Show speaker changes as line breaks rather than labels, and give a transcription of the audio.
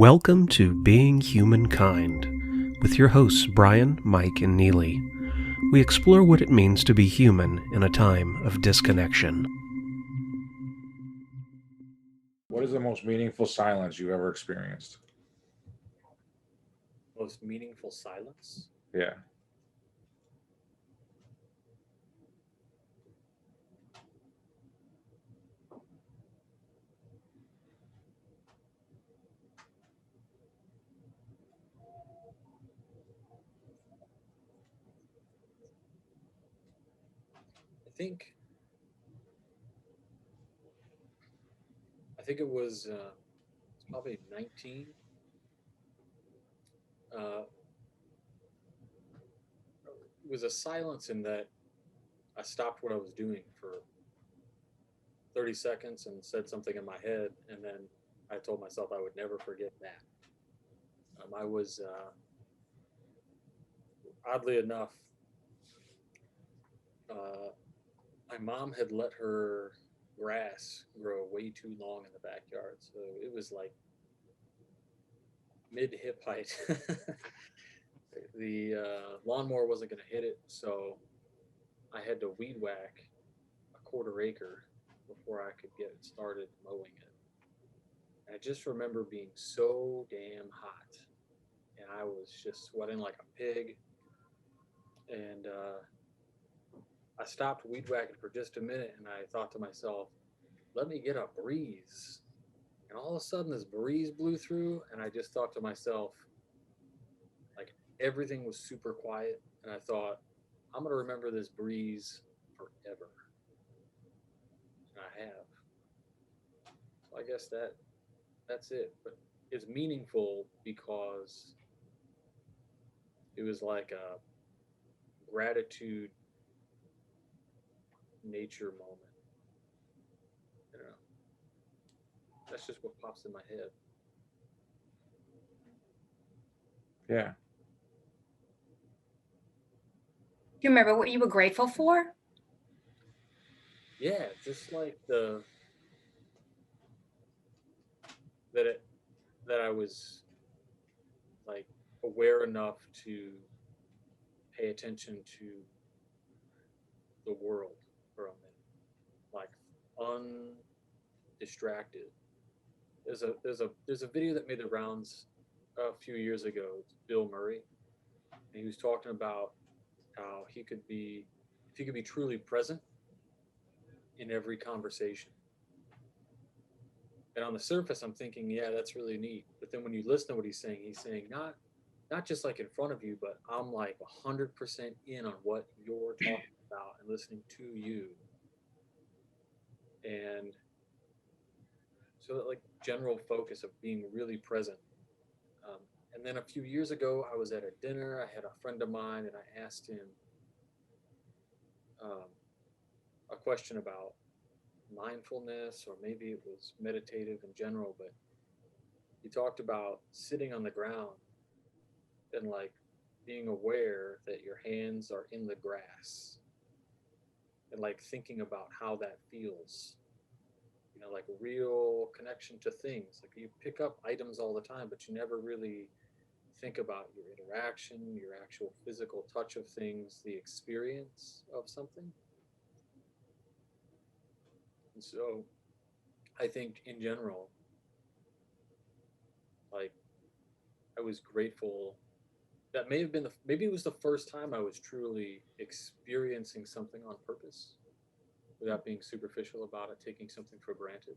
Welcome to Being Humankind with your hosts Brian, Mike, and Neely. We explore what it means to be human in a time of disconnection.
What is the most meaningful silence you've ever experienced?
Most meaningful silence?
Yeah.
I think I think it was it's probably 19. Uh, it was a silence in that I stopped what I was doing for 30 seconds and said something in my head, and then I told myself I would never forget that. I was oddly enough, uh, my mom had let her grass grow way too long in the backyard, so it was like mid hip height. The lawnmower wasn't going to hit it, so I had to weed whack a quarter acre before I could get started mowing it. And I just remember being so damn hot, and I was just sweating like a pig. And I stopped weed whacking for just a minute, and I thought to myself, "Let me get a breeze." And all of a sudden, this breeze blew through, and I just thought to myself, like everything was super quiet, and I thought, "I'm gonna remember this breeze forever." And I have. So I guess that's it. But it's meaningful because it was like a gratitude nature moment. I don't know. That's just what pops in my head.
Yeah.
Do you remember what you were grateful for?
Yeah, just like the that it that I was like aware enough to pay attention to the world for a minute, like undistracted. There's a video that made the rounds a few years ago. It's Bill Murray, and he was talking about how he could be, if he could be truly present in every conversation. And on the surface, I'm thinking, yeah, that's really neat. But then when you listen to what he's saying not just like in front of you, but I'm like 100% in on what you're talking about and listening to you. And so that like general focus of being really present. Um, and then a few years ago, I was at a dinner. I had a friend of mine, and I asked him um, a question about mindfulness, or maybe it was meditative in general. But he talked about sitting on the ground and like being aware that your hands are in the grass and like thinking about how that feels. Like a real connection to things. Like you pick up items all the time, but you never really think about your interaction, your actual physical touch of things, the experience of something. And so I think in general, like I was grateful. That may have been maybe it was the first time I was truly experiencing something on purpose without being superficial about it, taking something for granted.